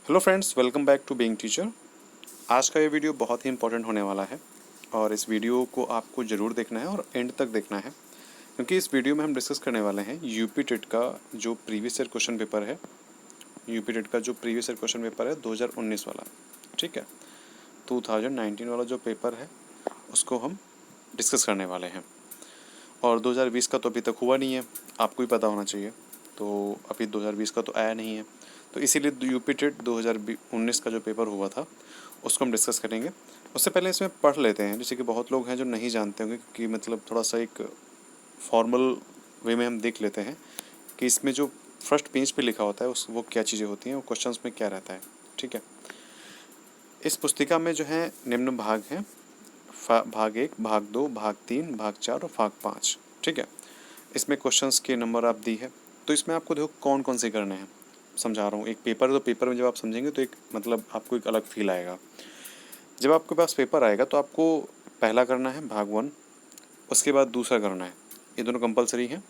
Hello friends, welcome back to being teacher. आज का ये वीडियो बहुत ही इंपॉर्टेंट होने वाला है और इस वीडियो को आपको ज़रूर देखना है और एंड तक देखना है, क्योंकि इस वीडियो में हम डिस्कस करने वाले हैं यूपी टेट का जो प्रीवियस ईयर क्वेश्चन पेपर है। यूपी टेट का जो प्रीवियस ईयर क्वेश्चन पेपर है 2019 वाला, ठीक है, 2019 वाला जो पेपर है उसको हम डिस्कस करने वाले हैं। और 2020 का तो अभी तक हुआ नहीं है, आपको भी पता होना चाहिए। तो अभी 2020 का तो आया नहीं है, तो इसीलिए यूपी टेट 2019 का जो पेपर हुआ था उसको हम डिस्कस करेंगे। उससे पहले इसमें पढ़ लेते हैं, जैसे कि बहुत लोग हैं जो नहीं जानते होंगे, क्योंकि मतलब थोड़ा सा एक फॉर्मल वे में हम देख लेते हैं कि इसमें जो फर्स्ट पेज पे लिखा होता है उस वो क्या चीज़ें होती हैं, वो क्वेश्चंस में क्या रहता है। ठीक है, इस पुस्तिका में जो है निम्न भाग हैं, भाग 1, भाग 2, भाग 3, भाग 4 और भाग 5। ठीक है, इसमें क्वेश्चंस के नंबर आप दी है, तो इसमें आपको देखो कौन कौन से करने हैं। समझा रहा हूँ, एक पेपर, तो पेपर में जब आप समझेंगे तो एक मतलब आपको एक अलग फील आएगा। जब आपके पास पेपर आएगा तो आपको पहला करना है भाग 1, उसके बाद दूसरा करना है, ये दोनों कंपलसरी हैं।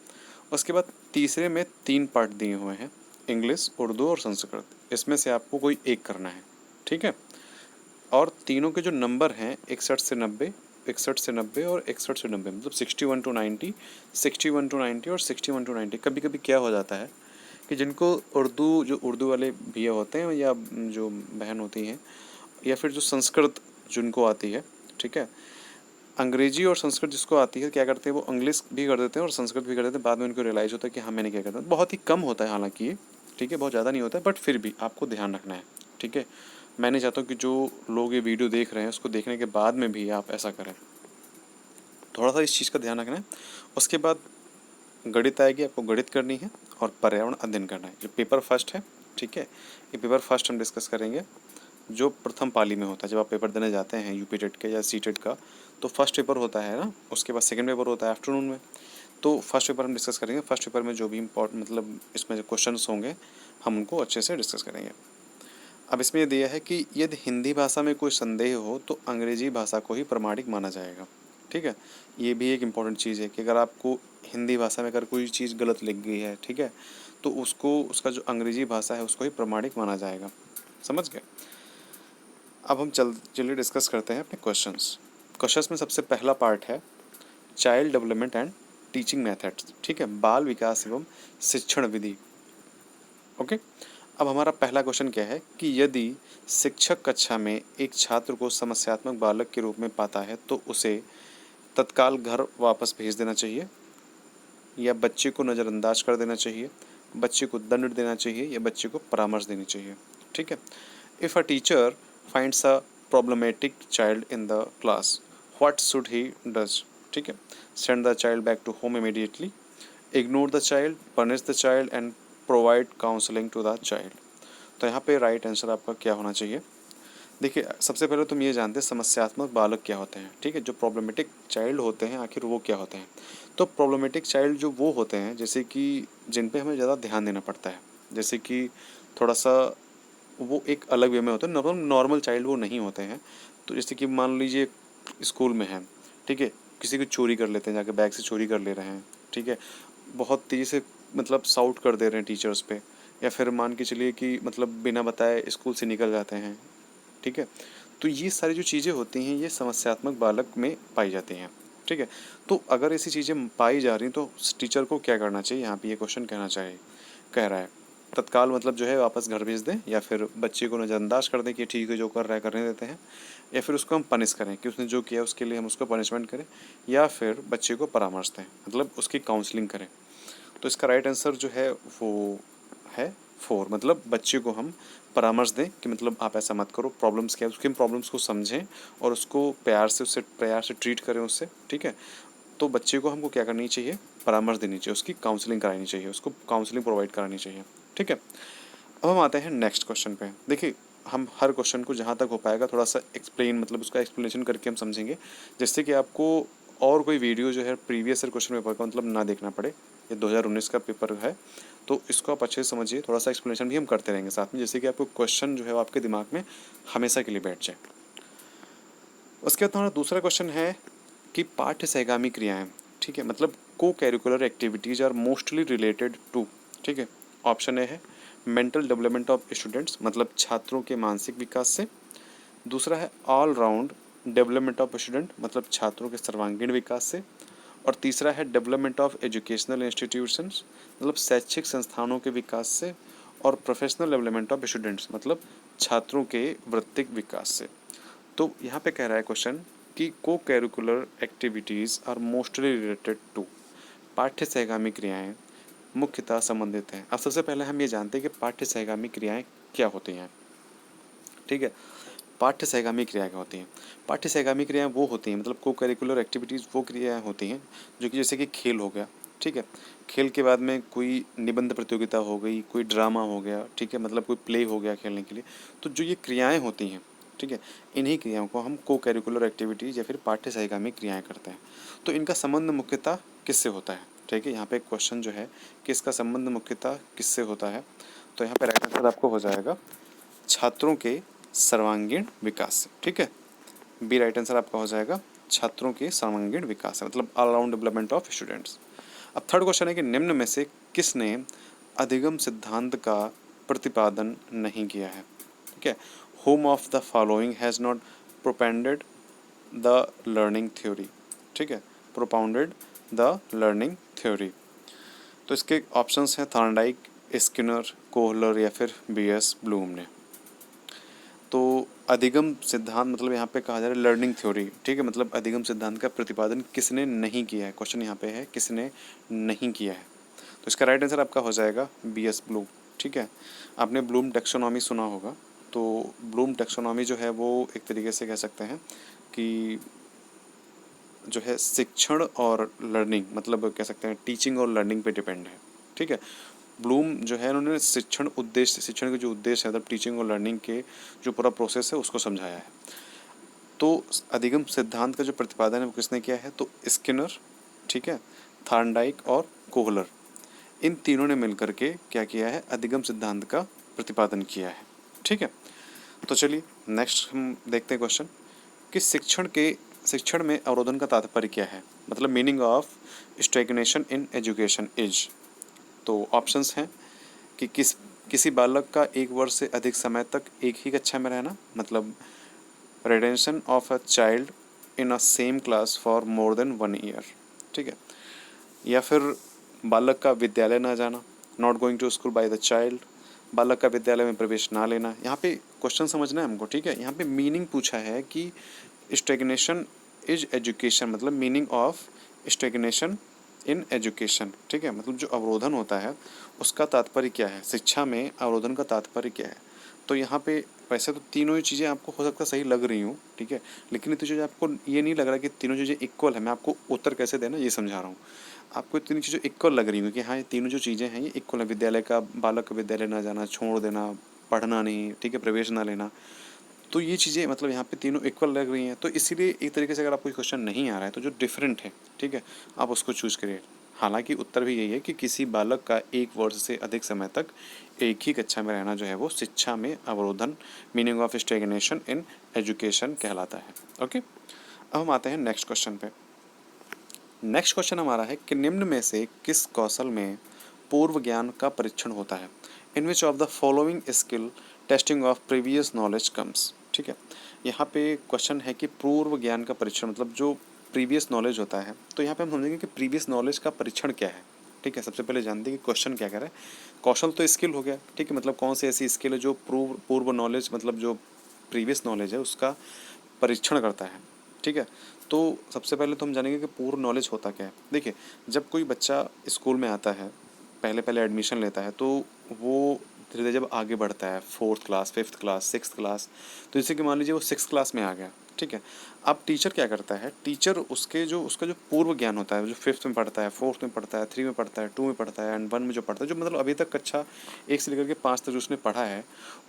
उसके बाद तीसरे में 3 पार्ट दिए हुए हैं, इंग्लिश, उर्दू और संस्कृत। इसमें से आपको कोई एक करना है, ठीक है। और तीनों के जो नंबर हैं 61 से 90, 61 से 90 और 61 से 90, मतलब 61 टू 90, 61 टू 90 और 61 टू 90। कभी कभी क्या हो जाता है कि जिनको उर्दू, जो उर्दू वाले भैया होते हैं या जो बहन होती हैं, या फिर जो संस्कृत जिनको आती है, ठीक है, अंग्रेजी और संस्कृत जिसको आती है, क्या करते हैं वो इंग्लिश भी कर देते हैं और संस्कृत भी कर देते हैं। बाद में उनको रियलाइज़ होता है कि हाँ मैंने क्या करता है। बहुत ही कम होता है हालांकि ये, ठीक है, बहुत ज़्यादा नहीं होता है, बट फिर भी आपको ध्यान रखना है। ठीक है, मैं नहीं चाहता हूँ कि जो लोग ये वीडियो देख रहे हैं उसको देखने के बाद में भी आप ऐसा करें, थोड़ा सा इस चीज़ का ध्यान रखना है। उसके बाद गणित आएगी, आपको गणित करनी है और पर्यावरण अध्ययन करना है, जो पेपर फर्स्ट है। ठीक है, ये पेपर फर्स्ट हम डिस्कस करेंगे, जो प्रथम पाली में होता है। जब आप पेपर देने जाते हैं यूपी टेट के या सी टेट का, तो फर्स्ट पेपर होता है ना, उसके बाद सेकंड पेपर होता है आफ्टरनून में। तो फर्स्ट पेपर हम डिस्कस करेंगे। फर्स्ट पेपर में जो भी इम्पोर्टेंट मतलब इसमें जो क्वेश्चन होंगे हम उनको अच्छे से डिस्कस करेंगे। अब इसमें ये दिया है कि यदि हिंदी भाषा में कोई संदेह हो तो अंग्रेजी भाषा को ही प्रमाणिक माना जाएगा। ठीक है, ये भी एक इम्पॉर्टेंट चीज़ है कि अगर आपको हिंदी भाषा में अगर कोई चीज़ गलत लिख गई है, ठीक है, तो उसको उसका जो अंग्रेजी भाषा है उसको ही प्रमाणिक माना जाएगा। समझ गए। अब हम चलिए डिस्कस करते हैं अपने क्वेश्चंस। क्वेश्चंस में सबसे पहला पार्ट है child development and teaching methods. ठीक है, बाल विकास एवं शिक्षण विधि। ओके, अब हमारा पहला क्वेश्चन क्या है कि यदि शिक्षक कक्षा में एक छात्र को समस्यात्मक बालक के रूप में पाता है तो उसे तत्काल घर वापस भेज देना चाहिए, या बच्चे को नज़रअंदाज कर देना चाहिए, बच्चे को दंड देना चाहिए, या बच्चे को परामर्श देनी चाहिए। ठीक है, if a teacher finds a problematic child in the class, what should he does. ठीक है, send the child back to home immediately, ignore the child, punish the child and provide counselling to the child. तो यहाँ पे right answer आपका क्या होना चाहिए। देखिए, सबसे पहले तुम ये जानते हैं समस्यात्मक बालक क्या होते हैं। ठीक है, जो प्रॉब्लमेटिक चाइल्ड होते हैं आखिर वो क्या होते हैं। तो प्रॉब्लमेटिक चाइल्ड जो वो होते हैं जैसे कि जिन पे हमें ज़्यादा ध्यान देना पड़ता है, जैसे कि थोड़ा सा वो एक अलग वे में होते हैं, नॉर्मल चाइल्ड वो नहीं होते हैं। तो जैसे कि मान लीजिए स्कूल में है, ठीक है, किसी की चोरी कर लेते हैं, जाके बैग से चोरी कर ले रहे हैं, ठीक है, बहुत तेज़ी से मतलब साउट कर दे रहे हैं टीचर्स पे, या फिर मान के चलिए कि मतलब बिना बताए स्कूल से निकल जाते हैं। ठीक है, तो ये सारी जो चीज़ें होती हैं ये समस्यात्मक बालक में पाई जाती हैं। ठीक है, तो अगर ऐसी चीज़ें पाई जा रही हैं तो टीचर को क्या करना चाहिए, यहाँ पे ये क्वेश्चन कहना चाहिए, कह रहा है तत्काल मतलब जो है वापस घर भेज दें, या फिर बच्चे को नज़रअंदाज कर दें कि ठीक है जो कर रहा है करने देते हैं, या फिर उसको हम पनिश करें कि उसने जो किया उसके लिए हम उसको पनिशमेंट करें, या फिर बच्चे को परामर्श दें मतलब उसकी काउंसलिंग करें। तो इसका राइट आंसर जो है वो है 4, मतलब बच्चे को हम परामर्श दें कि मतलब आप ऐसा मत करो, प्रॉब्लम्स क्या है, उसके प्रॉब्लम्स को समझें और उसको प्यार से ट्रीट करें उससे। ठीक है, तो बच्चे को हमको क्या करनी चाहिए, परामर्श देनी चाहिए, उसकी काउंसलिंग करानी चाहिए, उसको काउंसलिंग प्रोवाइड करानी चाहिए। ठीक है, अब हम आते हैं नेक्स्ट क्वेश्चन पे। देखिए, हम हर क्वेश्चन को जहाँ तक हो पाएगा थोड़ा सा एक्सप्लेन मतलब उसका एक्सप्लेनेशन करके हम समझेंगे, जिससे कि आपको और कोई वीडियो जो है प्रीवियस ईयर क्वेश्चन पेपर का मतलब ना देखना पड़े। ये 2019 का पेपर है, तो इसको आप अच्छे से समझिए। थोड़ा सा एक्सप्लेनेशन भी हम करते रहेंगे साथ में, जैसे कि आपको क्वेश्चन जो है वो आपके दिमाग में हमेशा के लिए बैठ जाए। उसके बाद हमारा दूसरा क्वेश्चन है कि पाठ्य सहगामी क्रियाएं, ठीक है, मतलब co curricular activities are mostly related to. ठीक है, ऑप्शन ए है मेंटल डेवलपमेंट ऑफ स्टूडेंट्स मतलब छात्रों के मानसिक विकास से। दूसरा है all round development of student मतलब छात्रों के सर्वांगीण विकास से। और तीसरा है डेवलपमेंट ऑफ एजुकेशनल इंस्टीट्यूशंस मतलब शैक्षिक संस्थानों के विकास से। और प्रोफेशनल डेवलपमेंट ऑफ स्टूडेंट्स मतलब छात्रों के वृत्तिक विकास से। तो यहाँ पे कह रहा है क्वेश्चन कि co curricular activities are mostly related to, पाठ्य सहगामी क्रियाएं मुख्यतः संबंधित हैं। अब सबसे पहले हम ये जानते हैं कि पाठ्य सहगामी क्रियाएं क्या होती हैं। ठीक है, पाठ्य सहगामी क्रियाएं क्या होती हैं। पाठ्य सहगामी क्रियाएं वो होती हैं मतलब को करिकुलर एक्टिविटीज़ वो क्रियाएं होती हैं जो कि जैसे कि खेल हो गया, ठीक है, खेल के बाद में कोई निबंध प्रतियोगिता हो गई, कोई ड्रामा हो गया, ठीक है, मतलब कोई प्ले हो गया खेलने के लिए। तो जो ये क्रियाएं होती हैं, ठीक है, इन्हीं क्रियाओं को हम को करिकुलर एक्टिविटीज़ या फिर पाठ्य सहगामी क्रियाएँ करते हैं। तो इनका संबंध मुख्यतः किससे होता है, ठीक है, यहाँ पे क्वेश्चन जो है कि इसका संबंध मुख्यतः किससे होता है। तो यहाँ पे राइट आंसर आपको हो जाएगा छात्रों के सर्वांगीण विकास से, ठीक है, बी राइट आंसर आपका हो जाएगा छात्रों के सर्वांगीण विकास है मतलब all round development of students. अब थर्ड क्वेश्चन है कि निम्न में से किसने अधिगम सिद्धांत का प्रतिपादन नहीं किया है, ठीक है, home of the following has not propounded the learning theory, ठीक है, प्रोपाउंडेड द लर्निंग थ्योरी। तो इसके ऑप्शंस हैं थॉर्नडाइक, स्किनर, कोहलर या फिर बी.एस. ब्लूम ने। तो अधिगम सिद्धांत मतलब यहाँ पे कहा जा रहा है लर्निंग थ्योरी, ठीक है, मतलब अधिगम सिद्धांत का प्रतिपादन किसने नहीं किया है, क्वेश्चन यहाँ पे है किसने नहीं किया है। तो इसका राइट आंसर आपका हो जाएगा बी.एस. ब्लूम, ठीक है। आपने ब्लूम टैक्सोनॉमी सुना होगा, तो ब्लूम टैक्सोनॉमी जो है वो एक तरीके से कह सकते हैं कि जो है शिक्षण और लर्निंग मतलब कह सकते हैं टीचिंग और लर्निंग पे डिपेंड है, ठीक है। ब्लूम जो है उन्होंने शिक्षण के जो उद्देश्य है मतलब टीचिंग और लर्निंग के जो पूरा प्रोसेस है उसको समझाया है। तो अधिगम सिद्धांत का जो प्रतिपादन है वो किसने किया है, तो स्किनर, ठीक है, थॉर्नडाइक और कोहलर, इन तीनों ने मिलकर के क्या किया है, अधिगम सिद्धांत का प्रतिपादन किया है, ठीक है। तो चलिए नेक्स्ट हम देखते हैं क्वेश्चन कि शिक्षण में अवरोधन का तात्पर्य क्या है, मतलब meaning of stagnation in education is. तो ऑप्शंस हैं कि किसी बालक का 1 वर्ष से अधिक समय तक एक ही कक्षा में रहना मतलब retention of a child in a same class for more than 1 year, ठीक है, या फिर बालक का विद्यालय ना जाना, not going to school by the child, बालक का विद्यालय में प्रवेश ना लेना। यहाँ पे क्वेश्चन समझना है हमको, ठीक है, यहाँ पे मीनिंग पूछा है कि स्टैग्नेशन इज एजुकेशन मतलब meaning of stagnation in education, ठीक है, मतलब जो अवरोधन होता है उसका तात्पर्य क्या है, शिक्षा में अवरोधन का तात्पर्य क्या है। तो यहाँ पे वैसे तो तीनों ही चीज़ें आपको हो सकता है सही लग रही हूँ, ठीक है, लेकिन ये तो चीज़ें आपको ये नहीं लग रहा कि तीनों चीज़ें इक्वल है। मैं आपको उत्तर कैसे देना ये समझा रहा हूँ। आपको तीनों चीज़ें इक्वल लग रही हूँ कि हाँ ये तीनों जो चीज़ें हैं ये इक्वल है, विद्यालय का बालक का विद्यालय ना जाना, छोड़ देना, पढ़ना नहीं, ठीक है, प्रवेश ना लेना, तो ये चीज़ें मतलब यहाँ पे तीनों इक्वल लग रही हैं। तो इसीलिए एक तरीके से अगर आपको क्वेश्चन नहीं आ रहा है तो जो डिफरेंट है, ठीक है, आप उसको चूज़ करिए। हालांकि उत्तर भी यही है कि किसी बालक का 1 वर्ष से अधिक समय तक एक ही कक्षा में रहना जो है वो शिक्षा में अवरोधन meaning of stagnation in education कहलाता है। ओके, अब हम आते हैं नेक्स्ट क्वेश्चन पे। नेक्स्ट क्वेश्चन हमारा है कि निम्न में से किस कौशल में पूर्व ज्ञान का परीक्षण होता है, in which of the following skill testing of previous knowledge comes, ठीक है। यहाँ पे क्वेश्चन है कि पूर्व ज्ञान का परीक्षण मतलब जो प्रीवियस नॉलेज होता है। तो यहाँ पे हम समझेंगे कि प्रीवियस नॉलेज का परीक्षण क्या है, ठीक है। सबसे पहले जानते हैं कि क्वेश्चन क्या कह रहा है। कौशल तो स्किल हो गया, ठीक है, मतलब कौन सी ऐसी स्किल है जो पूर्व नॉलेज मतलब जो प्रीवियस नॉलेज है उसका परीक्षण करता है, ठीक है। तो सबसे पहले तो हम जानेंगे कि पूर्व नॉलेज होता क्या है। देखिए, जब कोई बच्चा स्कूल में आता है, पहले पहले एडमिशन लेता है, तो वो धीरे धीरे जब आगे बढ़ता है 4th class, 5th class, 6th class, तो जैसे कि मान लीजिए वो 6th क्लास में आ गया, ठीक है। अब टीचर क्या करता है, टीचर उसका जो पूर्व ज्ञान होता है, जो 5th में पढ़ता है, 4th में पढ़ता है, 3 में पढ़ता है, 2 में पढ़ता है एंड 1 में जो पढ़ता है, जो मतलब अभी तक कक्षा 1 से लेकर के 5 तक जो उसने पढ़ा है,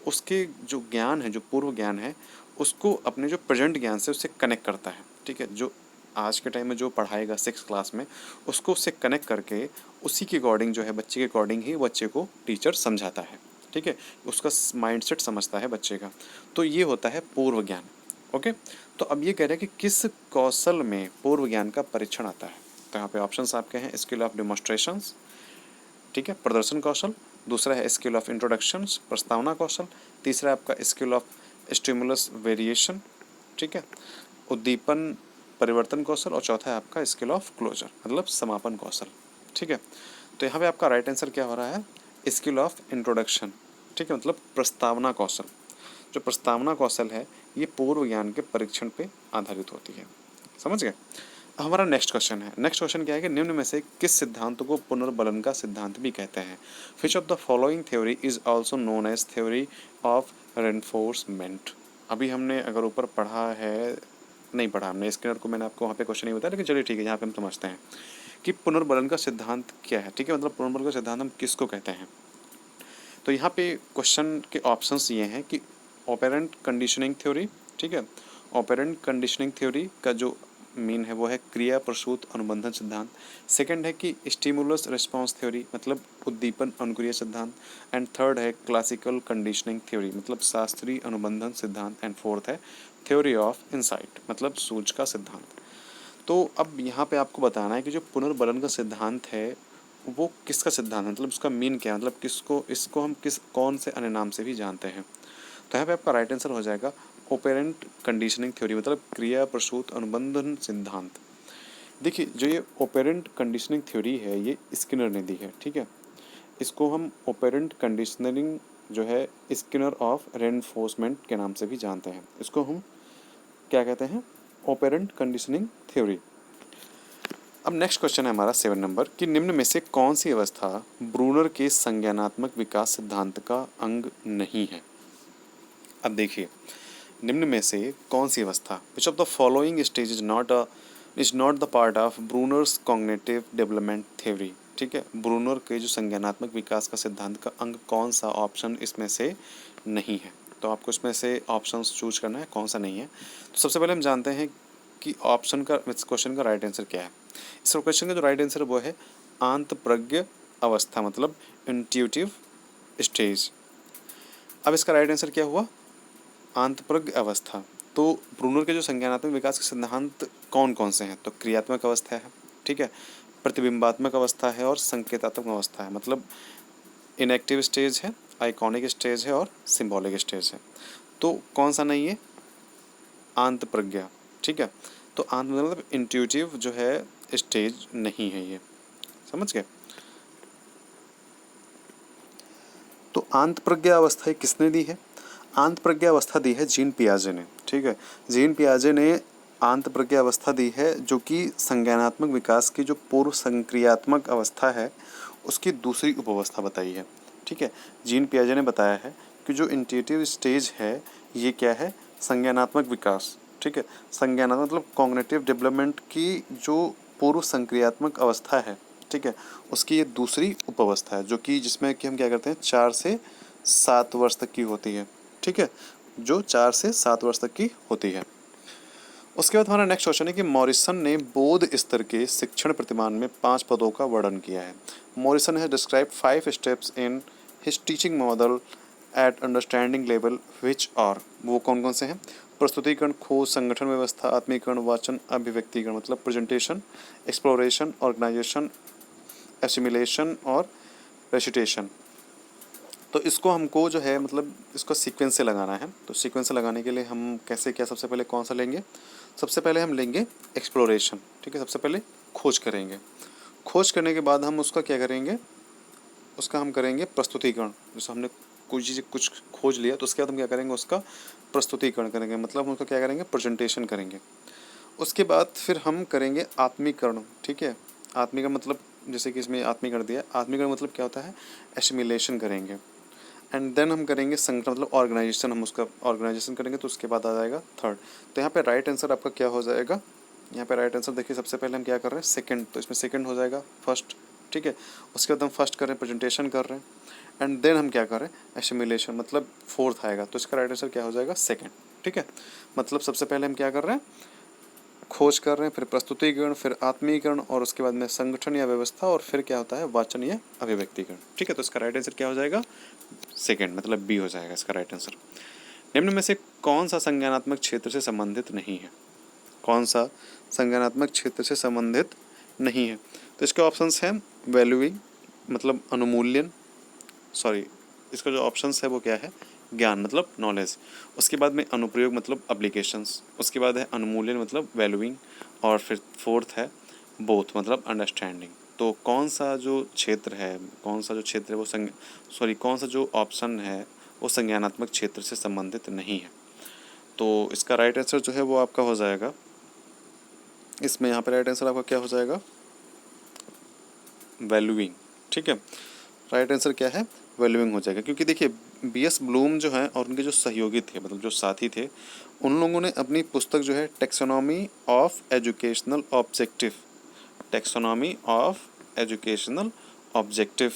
उसके जो ज्ञान है, जो पूर्व ज्ञान है, उसको अपने जो प्रेजेंट ज्ञान से उससे कनेक्ट करता है, ठीक है। जो आज के टाइम में जो पढ़ाएगा 6th क्लास में, उसको उससे कनेक्ट करके उसी के अकॉर्डिंग जो है बच्चे के अकॉर्डिंग ही बच्चे को टीचर समझाता है, ठीक है, उसका माइंडसेट समझता है बच्चे का। तो ये होता है पूर्व ज्ञान। ओके, तो अब ये कह रहे हैं कि किस कौशल में पूर्व ज्ञान का परीक्षण आता है। तो यहाँ पे ऑप्शंस आपके हैं स्किल ऑफ डेमोन्स्ट्रेशंस, ठीक है, प्रदर्शन कौशल, दूसरा है स्किल ऑफ इंट्रोडक्शन, प्रस्तावना कौशल, तीसरा है आपका स्किल ऑफ स्टिमुलस वेरिएशन, ठीक है, उद्दीपन परिवर्तन कौशल, और चौथा है आपका स्किल ऑफ क्लोजर मतलब समापन कौशल, ठीक है। तो यहाँ पे आपका राइट आंसर क्या हो रहा है, स्किल ऑफ इंट्रोडक्शन, ठीक है, मतलब प्रस्तावना कौशल। जो प्रस्तावना कौशल है ये पूर्व ज्ञान के परीक्षण पे आधारित होती है, समझ गए। हमारा नेक्स्ट क्वेश्चन है, नेक्स्ट क्वेश्चन क्या है कि निम्न में से किस सिद्धांत को पुनर्बलन का सिद्धांत भी कहते हैं। Which of the following theory is also known as theory of reinforcement. अभी हमने अगर ऊपर पढ़ा है, नहीं पढ़ा हमने, स्किनर को मैंने आपको वहाँ पे क्वेश्चन नहीं बताया, लेकिन चलिए ठीक है, यहाँ पे हम समझते हैं कि पुनर्बलन का सिद्धांत क्या है, ठीक है, मतलब पुनर्बलन का सिद्धांत हम किसको कहते हैं। तो यहाँ पे क्वेश्चन के ऑप्शंस ये हैं कि ऑपरेंट कंडीशनिंग थ्योरी, ठीक है, ऑपरेंट कंडीशनिंग थ्योरी का जो मीन है वो है क्रिया प्रसूत अनुबंधन सिद्धांत। सेकंड है कि स्टिमुलस रिस्पांस थ्योरी मतलब उद्दीपन अनुक्रिया सिद्धांत। एंड थर्ड है क्लासिकल कंडीशनिंग थ्योरी मतलब शास्त्रीय अनुबंधन सिद्धांत। एंड फोर्थ है थ्योरी ऑफ इंसाइट मतलब सूझ का सिद्धांत। तो अब यहाँ पे आपको बताना है कि जो पुनर्बलन का सिद्धांत है वो किसका सिद्धांत है, मतलब उसका मीन क्या है, मतलब किसको, इसको हम किस कौन से अन्य नाम से भी जानते हैं। तो यहाँ पे आपका राइट आंसर हो जाएगा ऑपरेंट कंडीशनिंग थ्योरी मतलब क्रिया प्रसूत अनुबंधन सिद्धांत। देखिए जो ये ऑपरेंट कंडीशनिंग थ्योरी है ये स्किनर ने दी है, ठीक है, इसको हम ऑपरेंट कंडीशनिंग जो है स्किनर ऑफ रेनफोर्समेंट के नाम से भी जानते हैं। इसको हम क्या कहते हैं, ऑपरेंट कंडीशनिंग थ्योरी। अब नेक्स्ट क्वेश्चन है हमारा 7 नंबर कि निम्न में से कौन सी अवस्था ब्रूनर के संज्ञानात्मक विकास सिद्धांत का अंग नहीं है। अब देखिए निम्न में से कौन सी अवस्था, विच of the following stage is not the part of Brunner's cognitive development theory, ठीक है, ब्रूनर के जो संज्ञानात्मक विकास का सिद्धांत का अंग कौन सा ऑप्शन इसमें से नहीं है। तो आपको इसमें से ऑप्शंस चूज करना है कौन सा नहीं है। तो सबसे पहले हम जानते हैं कि ऑप्शन का, इस क्वेश्चन का राइट आंसर क्या है। इस क्वेश्चन का जो राइट आंसर वो है आंत प्रज्ञ अवस्था मतलब इंट्यूटिव स्टेज। अब इसका राइट आंसर क्या हुआ, आंत प्रज्ञ अवस्था। तो ब्रूनर के जो संज्ञानात्मक विकास के सिद्धांत कौन कौन से हैं, तो क्रियात्मक अवस्था है, ठीक है, प्रतिबिंबात्मक अवस्था है और संकेतात्मक अवस्था है, मतलब इनएक्टिव स्टेज है, आइकॉनिक स्टेज है और सिंबॉलिक स्टेज है। तो कौन सा नहीं है, आंत प्रज्ञा, ठीक है, तो आंत मतलब इंट्यूटिव जो है स्टेज नहीं है ये, समझ गए। तो आंत प्रज्ञा अवस्था किसने दी है, आंत प्रज्ञा अवस्था दी है जीन पियाजे ने, ठीक है, जीन पियाजे ने आंत प्रज्ञा अवस्था दी है जो कि संज्ञानात्मक विकास की जो पूर्व संक्रियात्मक अवस्था है उसकी दूसरी उपअवस्था बताई है, ठीक है। जीन पियाजे ने बताया है कि जो इंट्यूटिव स्टेज है ये क्या है, संज्ञानात्मक विकास, ठीक है, संज्ञानात्मक मतलब कॉग्निटिव डेवलपमेंट की जो पूर्व संक्रियात्मक अवस्था है, ठीक है, उसकी ये दूसरी उपअवस्था है जो कि जिसमें कि हम क्या करते हैं 4 से 7 वर्ष तक की होती है, ठीक है, जो 4 से 7 वर्ष तक की होती है। उसके बाद हमारा नेक्स्ट क्वेश्चन है कि मॉरिसन ने बोध स्तर के शिक्षण प्रतिमान में 5 पदों का वर्णन किया है। Morrison has describe 5 steps in his teaching model at understanding level which are, वो कौन कौन से हैं, प्रस्तुतिकरण, खोज, संगठन व्यवस्था, आत्मीकरण, वाचन, अभिव्यक्तिकरण मतलब प्रेजेंटेशन, एक्सप्लोरेशन, ऑर्गेनाइजेशन, एसिमिलेशन और रेसिटेशन। तो इसको हमको जो है मतलब इसको सीक्वेंस से लगाना है। तो सीक्वेंस से लगाने के लिए हम कैसे क्या, सबसे पहले कौन सा लेंगे, सबसे पहले हम लेंगे एक्सप्लोरेशन, ठीक है, सबसे पहले खोज करेंगे। खोज करने के बाद हम उसका क्या करेंगे, उसका हम करेंगे प्रस्तुतिकरण। जैसे हमने कुछ चीज़ कुछ खोज लिया तो उसके बाद हम क्या करेंगे, उसका प्रस्तुतिकरण करेंगे, मतलब हम उसका क्या करेंगे, प्रेजेंटेशन करेंगे। उसके बाद फिर हम करेंगे आत्मीकरण, ठीक है, आत्मीकरण मतलब जैसे कि इसमें आत्मीकरण दिया, आत्मीकरण मतलब क्या होता है, एसिमिलेशन करेंगे। एंड देन हम करेंगे संगठन मतलब ऑर्गेनाइजेशन, हम उसका ऑर्गेनाइजेशन करेंगे तो उसके बाद आ जाएगा थर्ड। तो यहाँ पे राइट आंसर आपका क्या हो जाएगा, यहाँ पे राइट आंसर देखिए सबसे पहले हम क्या कर रहे हैं सेकंड, तो इसमें सेकंड हो जाएगा फर्स्ट, ठीक है। उसके बाद हम फर्स्ट कर रहे हैं प्रेजेंटेशन कर रहे हैं एंड देन हम क्या कर रहे हैं एसिमिलेशन मतलब फोर्थ आएगा, तो इसका राइट आंसर क्या हो जाएगा सेकंड, ठीक है। मतलब सबसे पहले हम क्या कर रहे हैं, खोज कर रहे हैं, फिर प्रस्तुतिकरण, फिर आत्मीकरण और उसके बाद में संगठन या व्यवस्था और फिर क्या होता है वाचन या अभिव्यक्तिकरण, ठीक है। तो इसका राइट आंसर क्या हो जाएगा, सेकंड मतलब बी हो जाएगा इसका राइट आंसर। निम्न में से कौन सा संज्ञानात्मक क्षेत्र से संबंधित नहीं है, कौन सा संज्ञानात्मक क्षेत्र से संबंधित नहीं है। तो इसके ऑप्शंस हैं वैल्यूइंग मतलब अनुमूल्यन, सॉरी, इसका जो ऑप्शंस है वो क्या है, ज्ञान मतलब नॉलेज, उसके बाद में अनुप्रयोग मतलब एप्लीकेशंस, उसके बाद है अनुमूल्यन मतलब वैल्यूइंग, और फिर फोर्थ है बोथ मतलब अंडरस्टैंडिंग। तो कौन सा जो क्षेत्र है, कौन सा जो क्षेत्र है वो कौन सा जो ऑप्शन है वो संज्ञानात्मक क्षेत्र से संबंधित नहीं है। तो इसका राइट आंसर जो है वो आपका हो जाएगा, इसमें यहाँ पर राइट आंसर आपका क्या हो जाएगा, वैल्यूइंग। ठीक है, राइट आंसर क्या है, वैल्यूइंग हो जाएगा। क्योंकि देखिए बीएस ब्लूम जो है और उनके जो सहयोगी थे मतलब जो साथी थे, उन लोगों ने अपनी पुस्तक जो है taxonomy of educational objective, taxonomy of educational objective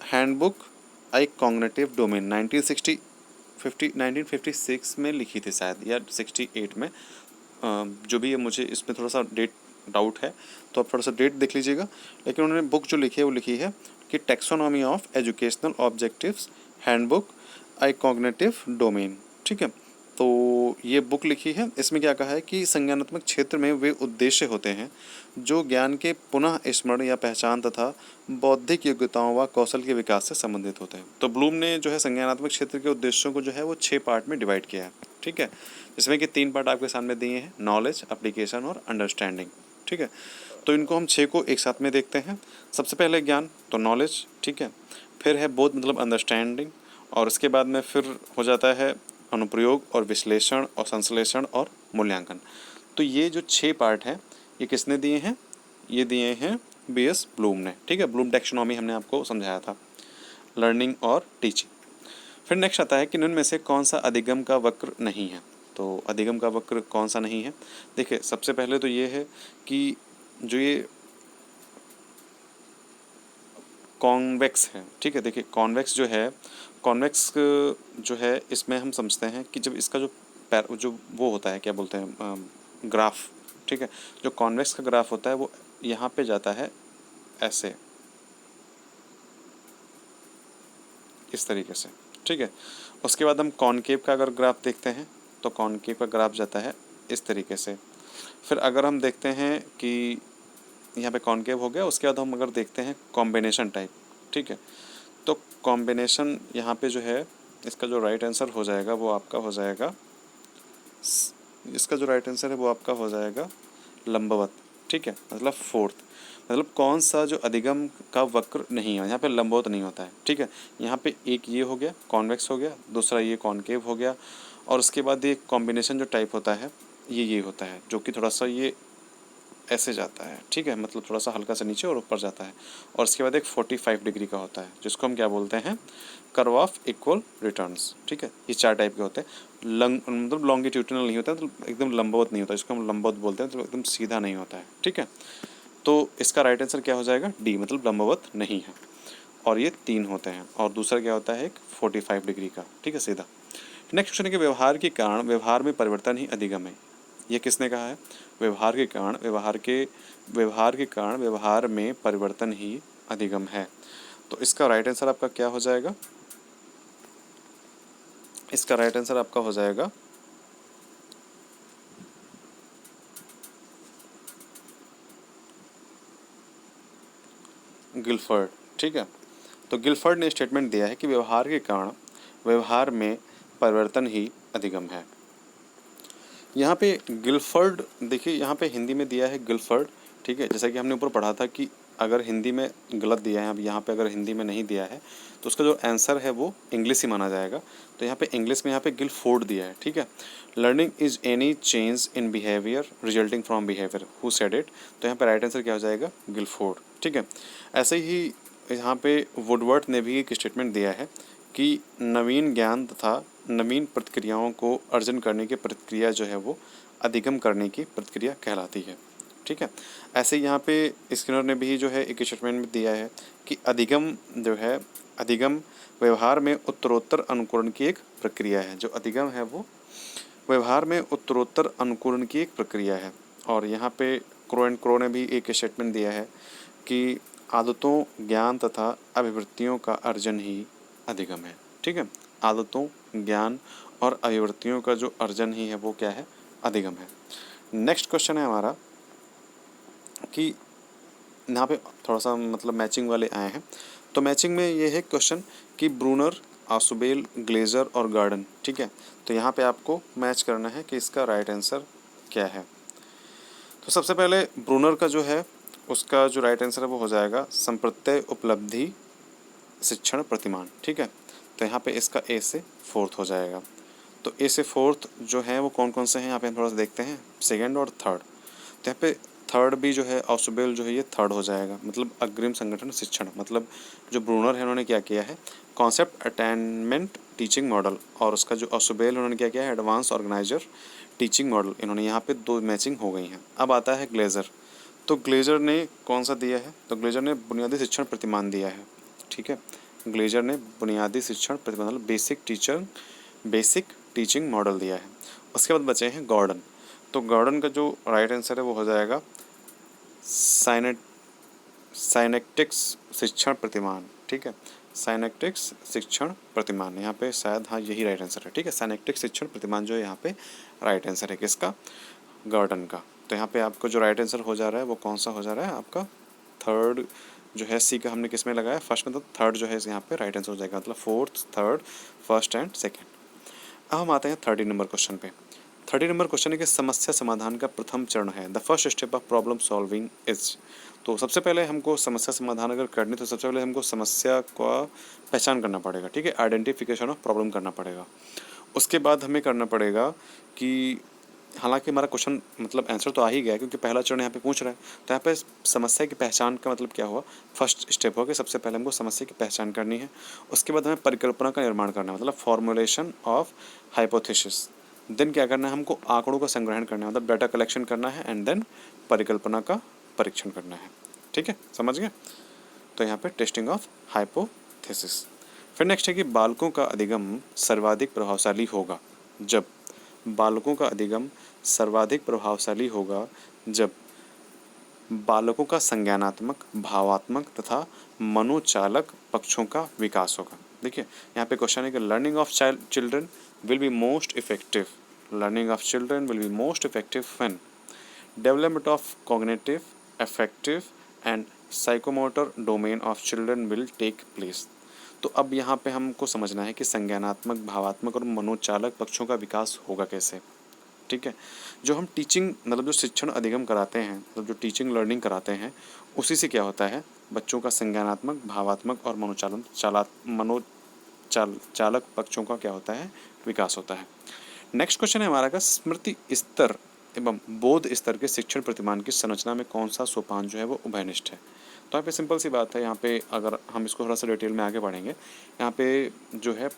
handbook I cognitive domain 1956 में लिखी थी शायद, या 68 में, जो भी है, मुझे इसमें थोड़ा सा डेट डाउट है, तो आप थोड़ा सा डेट देख लीजिएगा। लेकिन उन्होंने बुक जो लिखी है वो लिखी है कि taxonomy of educational objectives handbook I cognitive domain. ठीक है, तो ये बुक लिखी है। इसमें क्या कहा है कि संज्ञानात्मक क्षेत्र में वे उद्देश्य होते हैं जो ज्ञान के पुनः स्मरण या पहचान तथा बौद्धिक योग्यताओं व कौशल के विकास से संबंधित होते हैं। तो ब्लूम ने जो है संज्ञानात्मक क्षेत्र के उद्देश्यों को जो है वो 6 पार्ट में डिवाइड किया है। ठीक है, जिसमें कि 3 पार्ट आपके सामने दिए हैं, नॉलेज, एप्लीकेशन और अंडरस्टैंडिंग। ठीक है, तो इनको हम 6 को एक साथ में देखते हैं। सबसे पहले ज्ञान, तो नॉलेज। ठीक है, फिर है बोध मतलब अंडरस्टैंडिंग, और उसके बाद में फिर हो जाता है अनुप्रयोग और विश्लेषण और संश्लेषण और मूल्यांकन। तो ये जो 6 पार्ट हैं ये किसने दिए हैं, ये दिए हैं बीएस ब्लूम ने। ठीक है, ब्लूम टैक्सोनॉमी हमने आपको समझाया था, लर्निंग और टीचिंग। फिर नेक्स्ट आता है कि निम्न में से कौन सा अधिगम का वक्र नहीं है। तो अधिगम का वक्र कौन सा नहीं है, देखिए सबसे पहले तो ये है कि जो ये कॉन्वेक्स है। ठीक है, देखिए कॉन्वेक्स जो है, कॉन्वेक्स जो है इसमें हम समझते हैं कि जब इसका जो वो होता है, क्या बोलते हैं, ग्राफ। ठीक है, जो कॉन्वेक्स का ग्राफ होता है वो यहाँ पे जाता है ऐसे, इस तरीके से। ठीक है, उसके बाद हम कॉनकेव का अगर ग्राफ देखते हैं तो कॉनकेव का ग्राफ जाता है इस तरीके से। फिर अगर हम देखते हैं कि यहाँ पे कॉनकेव हो गया, उसके बाद हम अगर देखते हैं कॉम्बिनेशन टाइप। ठीक है, तो कॉम्बिनेशन यहाँ पे जो है, इसका जो राइट आंसर हो जाएगा वो आपका हो जाएगा, इसका जो राइट आंसर है वो आपका हो जाएगा लंबवत। ठीक है, मतलब फोर्थ, मतलब कौन सा जो अधिगम का वक्र नहीं है, यहाँ पे लंबवत नहीं होता है। ठीक है, यहाँ पे एक ये हो गया कॉन्वेक्स हो गया, दूसरा ये कॉनकेव हो गया, और उसके बाद ये कॉम्बिनेशन जो टाइप होता है ये होता है, जो कि थोड़ा सा ये ऐसे जाता है। ठीक है, मतलब थोड़ा सा हल्का सा नीचे और ऊपर जाता है, और उसके बाद एक 45 डिग्री का होता है जिसको हम क्या बोलते हैं, कर्व ऑफ इक्वल रिटर्न्स। ठीक है, ये 4 टाइप के होते हैं। मतलब लॉन्गिट्यूडिनल नहीं होता है, मतलब एकदम लंबवत नहीं होता, इसको हम लंबवत बोलते हैं, तो एकदम सीधा नहीं होता है। ठीक है, तो इसका राइट आंसर क्या हो जाएगा, डी मतलब लंबवत नहीं है। और ये 3 होते हैं, और दूसरा क्या होता है, एक 45 डिग्री का। ठीक है, सीधा। नेक्स्ट क्वेश्चन है कि व्यवहार के कारण व्यवहार में परिवर्तन ही अधिगम है। ये किसने कहा है, व्यवहार के कारण व्यवहार में परिवर्तन ही अधिगम है। तो इसका राइट आंसर आपका क्या हो जाएगा, इसका राइट आंसर आपका हो जाएगा गिलफर्ड। ठीक है, तो गिलफर्ड ने स्टेटमेंट दिया है कि व्यवहार के कारण व्यवहार में परिवर्तन ही अधिगम है। यहाँ पे गिलफर्ड, देखिए यहाँ पे हिंदी में दिया है गिलफर्ड। ठीक है, जैसा कि हमने ऊपर पढ़ा था कि अगर हिंदी में गलत दिया है, अब यहाँ पे अगर हिंदी में नहीं दिया है तो उसका जो आंसर है वो इंग्लिश ही माना जाएगा। तो यहाँ पे इंग्लिश में यहाँ पे गिलफोर्ड दिया है। ठीक है, learning is any change in behaviour resulting from behaviour, who said it. तो यहाँ पे राइट आंसर क्या हो जाएगा, गिलफोर्ड। ठीक है, ऐसे ही यहाँ पे वुडवर्थ ने भी एक स्टेटमेंट दिया है कि नवीन ज्ञान तथा नवीन प्रतिक्रियाओं को अर्जन करने की प्रक्रिया जो है वो अधिगम करने की प्रक्रिया कहलाती है। ठीक है, ऐसे यहाँ पे स्किनर ने भी जो है एक स्टेटमेंट दिया है कि अधिगम जो है, अधिगम व्यवहार में उत्तरोत्तर अनुकरण की एक प्रक्रिया है। जो अधिगम है वो व्यवहार में उत्तरोत्तर अनुकरण की एक प्रक्रिया है। और यहाँ पे क्रो एंड क्रो ने भी एक स्टेटमेंट दिया है कि आदतों, ज्ञान तथा अभिवृत्तियों का अर्जन ही अधिगम है। ठीक है, आदतों, ज्ञान और अभिवृत्तियों का जो अर्जन ही है वो क्या है, अधिगम है। नेक्स्ट क्वेश्चन है हमारा कि यहाँ पे थोड़ा सा मतलब मैचिंग वाले आए हैं। तो मैचिंग में ये है क्वेश्चन कि ब्रूनर, आसुबेल, ग्लेजर और गार्डन, ठीक है। तो यहाँ पे आपको मैच करना है कि इसका राइट आंसर क्या है। तो सबसे पहले ब्रूनर का जो है उसका जो राइट आंसर है वो हो जाएगा संप्रत्यय उपलब्धि शिक्षण प्रतिमान, ठीक है। तो यहाँ पे इसका ए से फोर्थ हो जाएगा। तो ए से फोर्थ जो है वो कौन कौन से हैं यहाँ पे हम थोड़ा सा देखते हैं, सेकेंड और थर्ड। तो यहाँ पे थर्ड भी जो है ऑसुबेल जो है ये थर्ड हो जाएगा, मतलब अग्रिम संगठन शिक्षण, मतलब जो ब्रूनर है उन्होंने क्या किया है, कॉन्सेप्ट अटेनमेंट टीचिंग मॉडल, और उसका जो ऑसुबेल उन्होंने क्या किया है, एडवांस ऑर्गेनाइजर टीचिंग मॉडल। इन्होंने यहाँ पे दो मैचिंग हो गई हैं। अब आता है ग्लेजर। तो ग्लेजर ने कौन सा दिया है, तो ग्लेजर ने बुनियादी शिक्षण प्रतिमान दिया है, ठीक है। ग्लेजर ने बुनियादी शिक्षण प्रतिमान मतलब बेसिक टीचिंग मॉडल दिया है। उसके बाद बचे हैं गॉर्डन। तो गॉर्डन का जो राइट आंसर है वो हो जाएगा साइनेक्टिक्स शिक्षण प्रतिमान, ठीक है। साइनेक्टिक्स शिक्षण प्रतिमान, यहाँ पे शायद हाँ यही राइट आंसर है, ठीक है। साइनेक्टिक्स शिक्षण प्रतिमान जो है यहाँ पे राइट आंसर है किसका, गॉर्डन का। तो यहाँ पे आपको जो राइट आंसर हो जा रहा है वो कौन सा हो जा रहा है आपका, थर्ड जो है सी का हमने किस में लगाया, फर्स्ट में। तो थर्ड जो है यहाँ पे राइट आंसर हो जाएगा, मतलब fourth, third, first and second. अब हम आते हैं 30 नंबर क्वेश्चन पे। 30 नंबर क्वेश्चन है कि समस्या समाधान का प्रथम चरण है, the first step of problem solving is. तो सबसे पहले हमको समस्या समाधान अगर करनी तो सबसे पहले हमको समस्या का पहचान करना पड़ेगा, ठीक है, आइडेंटिफिकेशन ऑफ प्रॉब्लम करना पड़ेगा। उसके बाद हमें करना पड़ेगा कि हालांकि हमारा क्वेश्चन मतलब आंसर तो आ ही गया क्योंकि पहला चरण यहाँ पे पूछ रहा है। तो यहाँ पे समस्या की पहचान का मतलब क्या हुआ, फर्स्ट स्टेप हुआ कि सबसे पहले हमको समस्या की पहचान करनी है। उसके बाद हमें परिकल्पना का निर्माण करना है, मतलब फॉर्मुलेशन ऑफ हाइपोथेसिस। देन क्या करना है, हमको आंकड़ों का संग्रहण करना है, मतलब डाटा कलेक्शन करना है, एंड देन परिकल्पना का परीक्षण करना है, ठीक है, समझ गए। तो यहाँ पे टेस्टिंग ऑफ हाइपोथेसिस। फिर नेक्स्ट है कि बालकों का अधिगम सर्वाधिक प्रभावशाली होगा जब, बालकों का अधिगम सर्वाधिक प्रभावशाली होगा जब बालकों का संज्ञानात्मक, भावात्मक तथा मनोचालक पक्षों का विकास होगा। देखिए यहाँ पे क्वेश्चन है कि learning of children will be most effective, learning of children will be most effective when development of cognitive, affective and psychomotor domain of children will take place. तो अब यहाँ पे हमको समझना है कि संज्ञानात्मक, भावात्मक और मनोचालक पक्षों का विकास होगा कैसे, ठीक है। जो हम टीचिंग मतलब जो शिक्षण अधिगम कराते हैं, मतलब जो टीचिंग लर्निंग कराते हैं, उसी से क्या होता है, बच्चों का संज्ञानात्मक, भावात्मक और चालक पक्षों का क्या होता है, विकास होता है। नेक्स्ट क्वेश्चन है हमारा का स्मृति स्तर एवं बोध स्तर के शिक्षण प्रतिमान की संरचना में कौन सा सोपान जो है वो उभयनिष्ठ है। तो यहाँ पे सिंपल सी बात है, यहाँ पे अगर हम इसको थोड़ा सा डिटेल में आगे बढ़ेंगे, यहाँ पे जो है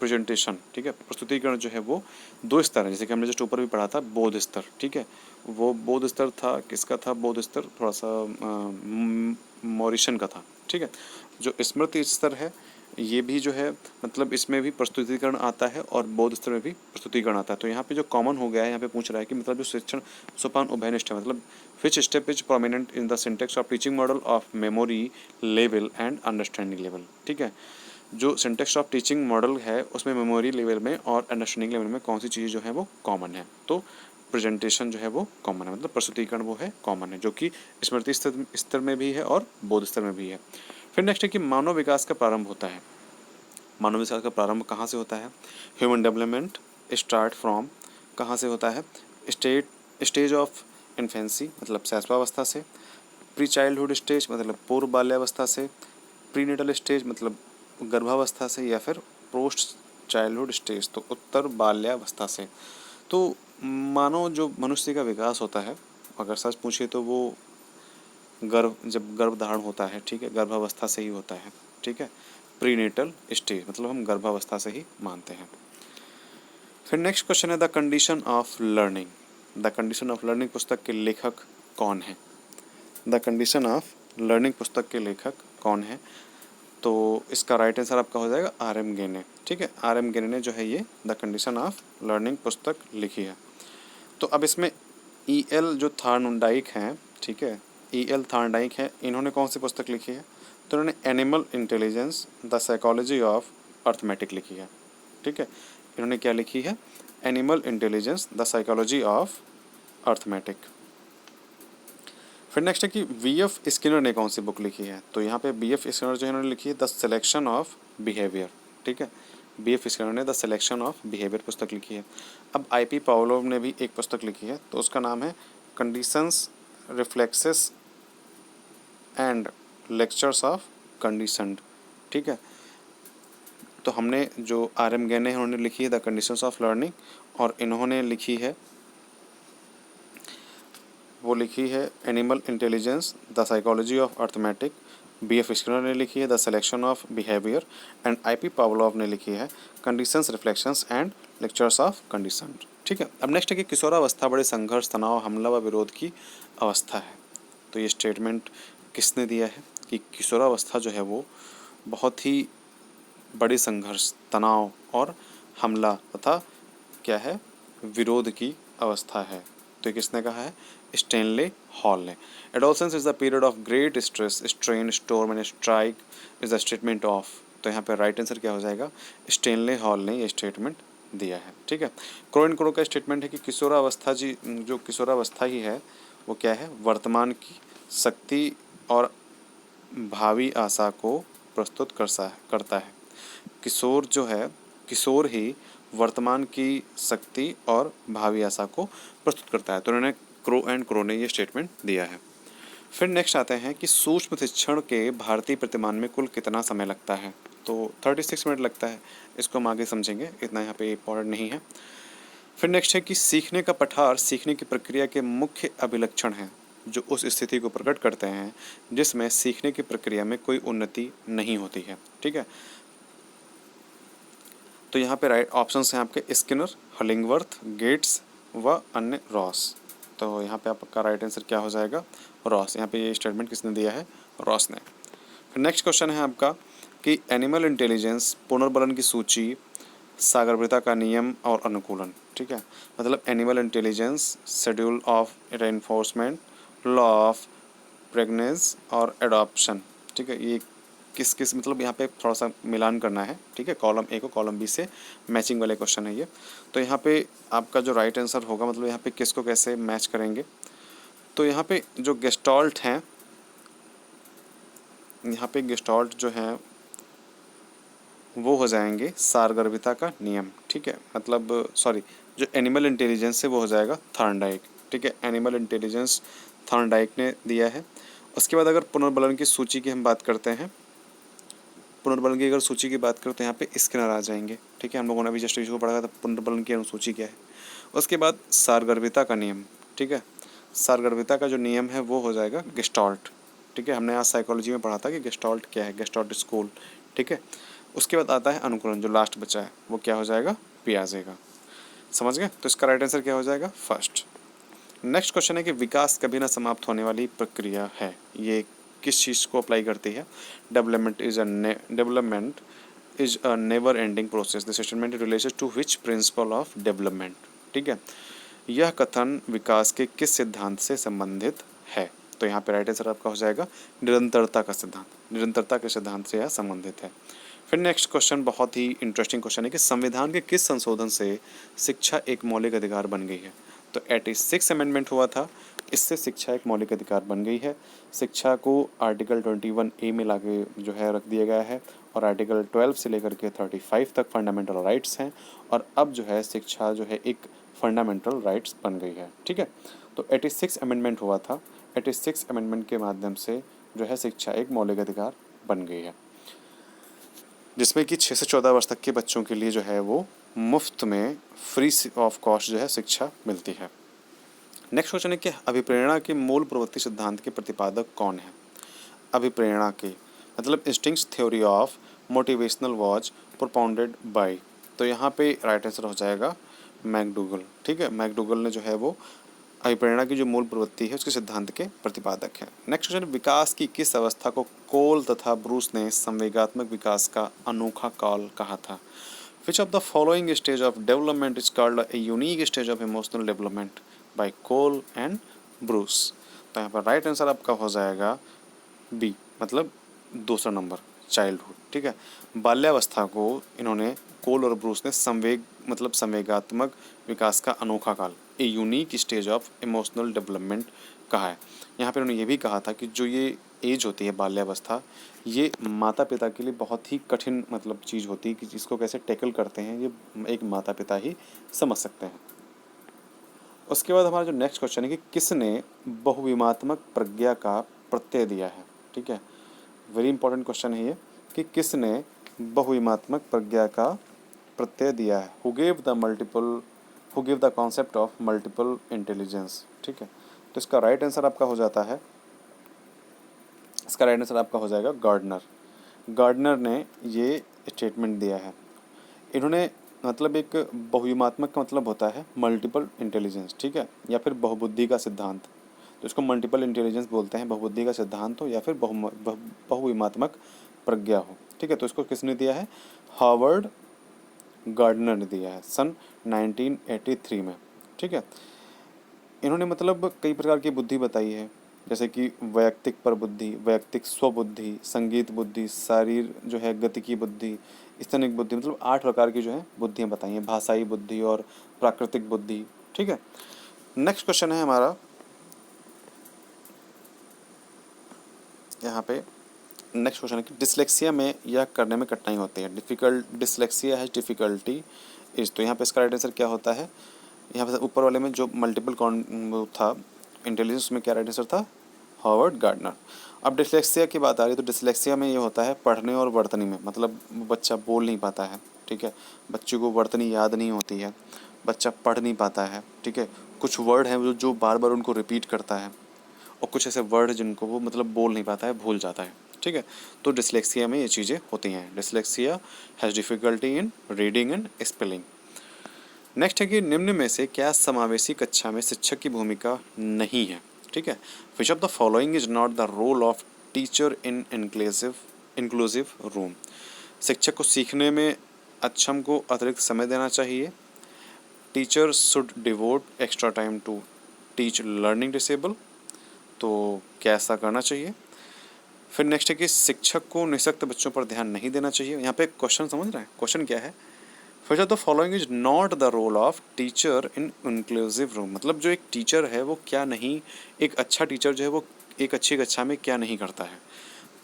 प्रेजेंटेशन, ठीक है, प्रस्तुतिकरण जो है वो दो स्तर है, जैसे कि हमने जस्ट ऊपर भी पढ़ा था बोध स्तर, ठीक है। वो बोध स्तर था किसका था, बोध स्तर थोड़ा सा मॉरिशन का था, ठीक है। जो स्मृति स्तर है ये भी जो है मतलब इसमें भी प्रस्तुतिकरण आता है और बोध स्तर में भी प्रस्तुतिकरण आता है। तो यहाँ पे जो कॉमन हो गया है, यहाँ पे पूछ रहा है कि मतलब जो शिक्षण सोपान उभयनिष्ठ है, मतलब which step is prominent in the syntax of teaching model of memory level and understanding level, ठीक है। जो सिंटेक्स ऑफ टीचिंग मॉडल है उसमें मेमोरी लेवल में और अंडरस्टैंडिंग लेवल में कौन सी चीज़ें जो है वो कॉमन है, तो प्रेजेंटेशन जो है वो कॉमन है, मतलब प्रस्तुतिकरण वो है कॉमन है, जो कि स्मृति स्तर में भी है और बोध स्तर में भी है। फिर नेक्स्ट है कि मानव विकास का प्रारंभ होता है, मानव विकास का प्रारंभ कहाँ से होता है, ह्यूमन डेवलपमेंट स्टार्ट फ्रॉम कहाँ से होता है, स्टेज ऑफ इन्फेंसी मतलब शैशवावस्था से, प्री चाइल्डहुड स्टेज मतलब पूर्व बाल्यावस्था से, प्रीनेटल स्टेज मतलब गर्भावस्था से, या फिर पोस्ट चाइल्डहुड स्टेज तो उत्तर बाल्यावस्था से। तो मानो जो मनुष्य का विकास होता है अगर सच पूछिए तो वो जब गर्भ धारण होता है, ठीक है, गर्भावस्था से ही होता है, ठीक है। प्रीनेटल स्टेज मतलब हम गर्भावस्था से ही मानते हैं। फिर नेक्स्ट क्वेश्चन है the condition of learning, the condition of learning पुस्तक के लेखक कौन है, द कंडीशन ऑफ लर्निंग पुस्तक के लेखक कौन है। तो इसका राइट आंसर आपका हो जाएगा R.M. गेने, ठीक है। R.M. गेने ने जो है ये द कंडीशन ऑफ लर्निंग पुस्तक लिखी है। तो अब इसमें E.L. जो थॉर्नडाइक हैं, ठीक है, E.L. थॉर्नडाइक हैं, इन्होंने कौन सी पुस्तक लिखी है, तो इन्होंने animal intelligence the psychology of arithmetic लिखी है, ठीक है। इन्होंने क्या लिखी है, animal intelligence the psychology of arithmetic. फिर नेक्स्ट है कि वी.एफ. स्किनर ने कौन सी बुक लिखी है, तो यहाँ पे बी.एफ. स्किनर जो है इन्होंने लिखी है द सिलेक्शन ऑफ बिहेवियर, ठीक है। बी.एफ. स्किनर ने द सिलेक्शन ऑफ बिहेवियर पुस्तक लिखी है। अब आई.पी. पावलोव ने भी एक पुस्तक लिखी है, तो उसका नाम है conditions, reflexes and lectures of conditioned, ठीक है। तो हमने जो आर.एम. गैन है उन्होंने लिखी है द कंडीशंस ऑफ लर्निंग, और इन्होंने लिखी है, वो लिखी है animal intelligence, the psychology of arithmetic. BF. Skinner ने लिखी है the selection of behaviour, and IP. Pavlov ने लिखी है conditions, reflections and lectures of condition, ठीक है। अब नेक्स्ट है कि किशोरावस्था बड़े संघर्ष, तनाव, हमला व विरोध की अवस्था है। तो ये स्टेटमेंट किसने दिया है कि किशोरावस्था जो है वो बहुत ही बड़े संघर्ष, तनाव और हमला तथा क्या है, विरोध की अवस्था है। तो ये किसने कहा है, स्टैनले हॉल ने। Adolescence is the period of great stress, strain, storm and strike is the statement of. तो यहाँ पे राइट आंसर क्या हो जाएगा, स्टैनले हॉल ने ये स्टेटमेंट दिया है, ठीक है। क्रो एंड क्रो का स्टेटमेंट है कि किशोरावस्था जी, जो किशोरावस्था ही है वो क्या है, वर्तमान की शक्ति और भावी आशा को प्रस्तुत करता है। किशोर जो है, किशोर ही वर्तमान की शक्ति और भावी आशा को प्रस्तुत करता है। तो उन्होंने क्रो एंड क्रो ने ये स्टेटमेंट दिया है। फिर नेक्स्ट आते हैं कि सूक्ष्म शिक्षण के भारतीय प्रतिमान में कुल कितना समय लगता है, तो 36 मिनट लगता है। इसको हम आगे समझेंगे, इतना यहाँ पे इम्पोर्टेंट नहीं है। फिर नेक्स्ट है कि सीखने का पठार सीखने की प्रक्रिया के मुख्य अभिलक्षण हैं, जो उस स्थिति को प्रकट करते हैं जिसमें सीखने की प्रक्रिया में कोई उन्नति नहीं होती है, ठीक है। तो यहाँ पे राइट ऑप्शंस हैं आपके स्किनर, हलिंगवर्थ, गेट्स व अन्य रॉस। तो यहाँ पे आपका राइट आंसर क्या हो जाएगा, रॉस। यहाँ पे ये स्टेटमेंट किसने दिया है, रॉस ने। फिर नेक्स्ट क्वेश्चन है आपका कि एनिमल इंटेलिजेंस, पुनर्बलन की सूची, सागरभ्रता का नियम और अनुकूलन, ठीक है। मतलब animal intelligence, schedule of reinforcement, law of pregnance और एडॉप्शन, ठीक है। ये किस किस, मतलब यहाँ पे थोड़ा सा मिलान करना है, ठीक है। कॉलम ए को कॉलम बी से मैचिंग वाले क्वेश्चन है ये। तो यहाँ पे आपका जो राइट आंसर होगा, मतलब यहाँ पे किसको कैसे मैच करेंगे, तो यहाँ पे जो गेस्टॉल्ट हैं, यहाँ पे गेस्टॉल्ट जो हैं वो हो जाएंगे सारगर्भिता का नियम, ठीक है। मतलब सॉरी, जो एनिमल इंटेलिजेंस है वो हो जाएगा थॉर्नडाइक, ठीक है। एनिमल इंटेलिजेंस थॉर्नडाइक ने दिया है। उसके बाद अगर पुनर्बलन की सूची की हम बात करते हैं, पुनर्बलन की अगर सूची की बात करें तो यहाँ पे स्किनर आ जाएंगे, ठीक है। हम लोगों ने अभी जस्ट इसको पढ़ा था, पुनर्बलन की अनुसूची क्या है। उसके बाद सारगर्भिता का नियम, ठीक है। सारगर्भिता का जो नियम है वो हो जाएगा गेस्टॉल्ट, ठीक है। हमने आज साइकोलॉजी में पढ़ा था कि गेस्टॉल्ट क्या है, गेस्टॉल्ट स्कूल, ठीक है। उसके बाद आता है अनुकूलन, जो लास्ट बचा है वो क्या हो जाएगा, पियाजे का। समझ गए, तो इसका राइट आंसर क्या हो जाएगा, फर्स्ट। नेक्स्ट क्वेश्चन है कि विकास कभी ना समाप्त होने वाली प्रक्रिया है, ये किस चीज़ को अप्लाई करती है। Development is a never ending process, this statement related to which principle of development, ठीक है। यह कथन विकास के किस सिद्धांत से संबंधित है, तो यहाँ पे राइट आंसर आपका हो जाएगा निरंतरता का सिद्धांत, निरंतरता के सिद्धांत से यह संबंधित है। फिर नेक्स्ट क्वेश्चन बहुत ही इंटरेस्टिंग क्वेश्चन है कि संविधान के किस संशोधन से शिक्षा एक मौलिक अधिकार बन गई है, तो 86 अमेंडमेंट हुआ था, इससे शिक्षा एक मौलिक अधिकार बन गई है। शिक्षा को आर्टिकल 21A में लाके जो है रख दिया गया है, और आर्टिकल 12 से लेकर के 35 तक फंडामेंटल राइट्स हैं, और अब जो है शिक्षा जो है एक फंडामेंटल राइट्स बन गई है, ठीक है। तो 86 अमेंडमेंट हुआ था, 86 अमेंडमेंट के माध्यम से जो है शिक्षा एक मौलिक अधिकार बन गई है, जिसमें कि 6 से 14 वर्ष तक के बच्चों के लिए जो है वो मुफ्त में फ्री ऑफ कॉस्ट जो है शिक्षा मिलती है। नेक्स्ट क्वेश्चन है कि अभिप्रेरणा के मूल प्रवृत्ति सिद्धांत के प्रतिपादक कौन है। अभिप्रेरणा के मतलब instincts theory of motivational was propounded bye, तो यहाँ पे राइट आंसर हो जाएगा मैकडूगल, ठीक है। मैकडूगल ने जो है वो अभिप्रेरणा की जो मूल प्रवृत्ति है उसके सिद्धांत के प्रतिपादक है। नेक्स्ट क्वेश्चन, विकास की किस अवस्था को कोल तथा ब्रूस ने संवेगात्मक विकास का अनोखा काल कहा था। Which of the following stage of development is called a unique stage of emotional development by Cole and Bruce, तो यहाँ पर राइट आंसर आपका हो जाएगा बी, मतलब दूसरा नंबर, चाइल्डहुड, ठीक है। बाल्यावस्था को इन्होंने कोल और ब्रूस ने संवेगात्मक विकास का अनोखा काल, ए unique stage of emotional development कहा है। यहाँ पे उन्होंने ये भी कहा था कि जो ये एज होती है बाल्यावस्था, ये माता पिता के लिए बहुत ही कठिन मतलब चीज़ होती है कि जिसको कैसे टैकल करते हैं ये एक माता पिता ही समझ सकते हैं। उसके बाद हमारा जो नेक्स्ट क्वेश्चन है कि किसने बहुविमात्मक प्रज्ञा का प्रत्यय दिया है। ठीक है, वेरी इंपॉर्टेंट क्वेश्चन है ये कि किसने बहुविमात्मक प्रज्ञा का प्रत्यय दिया है। Who give the concept of multiple intelligence. ठीक है, तो इसका राइट आंसर आपका हो जाता है, इसका राइट आंसर आपका हो जाएगा गार्डनर। गार्डनर ने ये स्टेटमेंट दिया है। इन्होंने मतलब एक बहुविमात्मक का मतलब होता है मल्टीपल इंटेलिजेंस, ठीक है, या फिर बहुबुद्धि का सिद्धांत। तो इसको मल्टीपल इंटेलिजेंस बोलते हैं, बहुबुद्धि का सिद्धांत हो या फिर बहुविमात्मक प्रज्ञा हो। ठीक है, तो इसको किसने दिया है? हार्वर्ड गार्डनर ने दिया है सन 1983 में। ठीक है, इन्होंने मतलब कई प्रकार की बुद्धि बताई है, जैसे कि वैयक्तिक प्रबुद्धि, वैयक्तिक स्वबुद्धि, संगीत बुद्धि, शारीर जो है गतिकी बुद्धि, स्तनिक बुद्धि, मतलब 8 प्रकार की जो है बुद्धियाँ बताई हैं, भाषाई बुद्धि और प्राकृतिक बुद्धि। ठीक है, नेक्स्ट क्वेश्चन है हमारा यहाँ पे, नेक्स्ट क्वेश्चन है कि डिसलेक्सिया में यह करने में कठिनाई होती है। डिसलेक्सिया है डिफ़िकल्टी इज, तो यहाँ पे इसका राइट आंसर क्या होता है? यहाँ पे ऊपर वाले में जो मल्टीपल वो था इंटेलिजेंस में क्या राइट आंसर था? Harvard gardener. अब डिसलेक्सिया की बात आ रही है, तो डिसलेक्सिया में ये होता है पढ़ने और वर्तनी में, मतलब बच्चा बोल नहीं पाता है। ठीक है, बच्चे को वर्तनी याद नहीं होती है, बच्चा पढ़ नहीं पाता है। ठीक है, कुछ वर्ड हैं जो बार बार उनको रिपीट करता है, और कुछ ऐसे वर्ड जिनको वो मतलब बोल नहीं पाता है, भूल जाता है। ठीक है, तो डिसलेक्सिया में ये चीज़ें होती हैं। Dyslexia has difficulty in reading and spelling. Next है कि निम्न में से क्या समावेशी कक्षा में शिक्षक की भूमिका नहीं है। ठीक है, which of the following is not the role of teacher in inclusive room. शिक्षक को सीखने में अक्षम को अतिरिक्त समय देना चाहिए। Teacher should devote extra time to teach learning disable, तो क्या ऐसा करना चाहिए? फिर नेक्स्ट है कि शिक्षक को निःशक्त बच्चों पर ध्यान नहीं देना चाहिए। यहाँ पे क्वेश्चन समझ रहे हैं, क्वेश्चन क्या है? फिर the following is not the role of teacher in inclusive room, मतलब जो एक टीचर है वो क्या नहीं, एक अच्छा टीचर जो है वो एक अच्छी कक्षा में क्या नहीं करता है।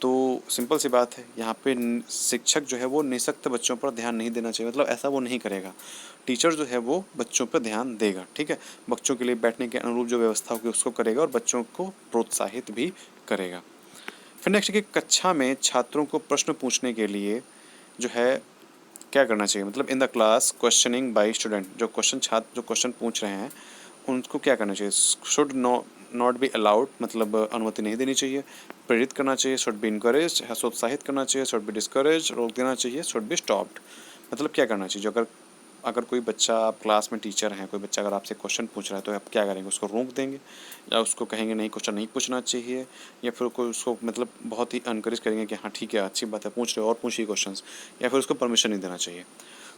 तो सिंपल सी बात है, यहाँ पे शिक्षक जो है वो निःशक्त बच्चों पर ध्यान नहीं देना चाहिए, मतलब ऐसा वो नहीं करेगा। टीचर जो है वो बच्चों पर ध्यान देगा। ठीक है, बच्चों के लिए बैठने के अनुरूप जो व्यवस्था होगी उसको करेगा और बच्चों को प्रोत्साहित भी करेगा। फिर नेक्स्ट कि कक्षा में छात्रों को प्रश्न पूछने के लिए जो है क्या करना चाहिए, मतलब in the class questioning by student, जो छात्र जो क्वेश्चन पूछ रहे हैं उनको क्या करना चाहिए? शुड नॉट बी अलाउड, मतलब अनुमति नहीं देनी चाहिए। प्रेरित करना चाहिए, शुड बी इनकरेज, हतोत्साहित करना चाहिए, शुड बी डिस्करेज, रोक देना चाहिए, शुड बी स्टॉप्ड। मतलब क्या करना चाहिए? जो अगर कोई बच्चा, आप क्लास में टीचर हैं, कोई बच्चा अगर आपसे क्वेश्चन पूछ रहा है तो आप क्या करेंगे? उसको रोक देंगे, या उसको कहेंगे नहीं क्वेश्चन नहीं पूछना चाहिए, या फिर कोई उसको मतलब बहुत ही इनकरेज करेंगे कि हाँ ठीक है अच्छी बात है पूछ रहे हो और पूछिए क्वेश्चन, या फिर उसको परमिशन नहीं देना चाहिए।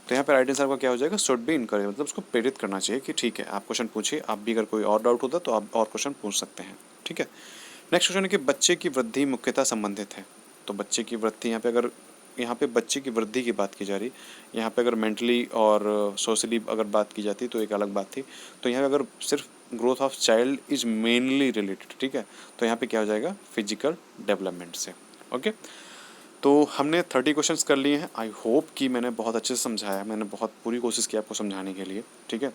तो यहाँ पे राइट आंसर का क्या हो जाएगा? शुड बी इनकरेज, मतलब उसको प्रेरित करना चाहिए कि ठीक है आप क्वेश्चन पूछिए, आप भी अगर कोई और डाउट होता तो आप और क्वेश्चन पूछ सकते हैं। ठीक है, नेक्स्ट क्वेश्चन है कि बच्चे की वृद्धि मुख्यतः संबंधित है। तो बच्चे की वृद्धि यहाँ पे बच्चे की वृद्धि की बात की जा रही, यहाँ पे अगर मेंटली और सोशली अगर बात की जाती तो एक अलग बात थी। तो यहाँ पे अगर सिर्फ growth of child is mainly related, ठीक है, तो यहाँ पे क्या हो जाएगा? फिजिकल डेवलपमेंट से। ओके, तो हमने 30 क्वेश्चंस कर लिए हैं। आई होप कि मैंने बहुत अच्छे से समझाया, मैंने बहुत पूरी कोशिश की आपको समझाने के लिए। ठीक है,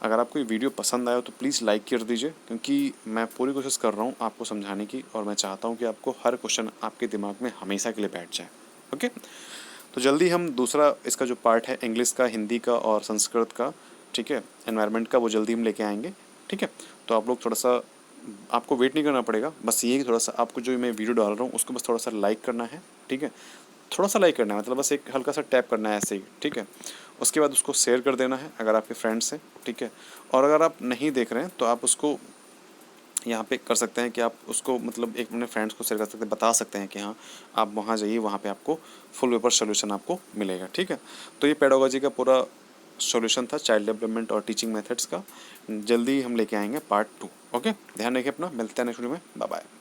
अगर आपको ये वीडियो पसंद आया तो प्लीज़ लाइक कर दीजिए, क्योंकि मैं पूरी कोशिश कर रहा हूँ आपको समझाने की, और मैं चाहता हूँ कि आपको हर क्वेश्चन आपके दिमाग में हमेशा के लिए बैठ जाए। ओके, तो जल्दी हम दूसरा इसका जो पार्ट है इंग्लिश का, हिंदी का और संस्कृत का, ठीक है, एनवायरनमेंट का, वो जल्दी हम लेके आएंगे। ठीक है, तो आप लोग थोड़ा सा, आपको वेट नहीं करना पड़ेगा, बस ये थोड़ा सा आपको जो मैं वीडियो डाल रहा हूँ उसको बस थोड़ा सा लाइक करना है। ठीक है, थोड़ा सा लाइक करना है, मतलब बस एक हल्का सा टैप करना है ऐसे ही। ठीक है, उसके बाद उसको शेयर कर देना है अगर आपके फ्रेंड्स हैं। ठीक है, और अगर आप नहीं देख रहे हैं तो आप उसको यहाँ पे कर सकते हैं कि आप उसको मतलब एक अपने फ्रेंड्स को शेयर कर सकते हैं, बता सकते हैं कि हाँ आप वहाँ जाइए, वहाँ पे आपको फुल पेपर सोल्यूशन आपको मिलेगा। ठीक है, तो ये पेडागोजी का पूरा सॉल्यूशन था चाइल्ड डेवलपमेंट और टीचिंग मेथड्स का। जल्दी हम लेके आएंगे पार्ट 2। ओके, ध्यान रखिए अपना, मिलते हैं नेक्स्ट वीडियो में, बाय बाय।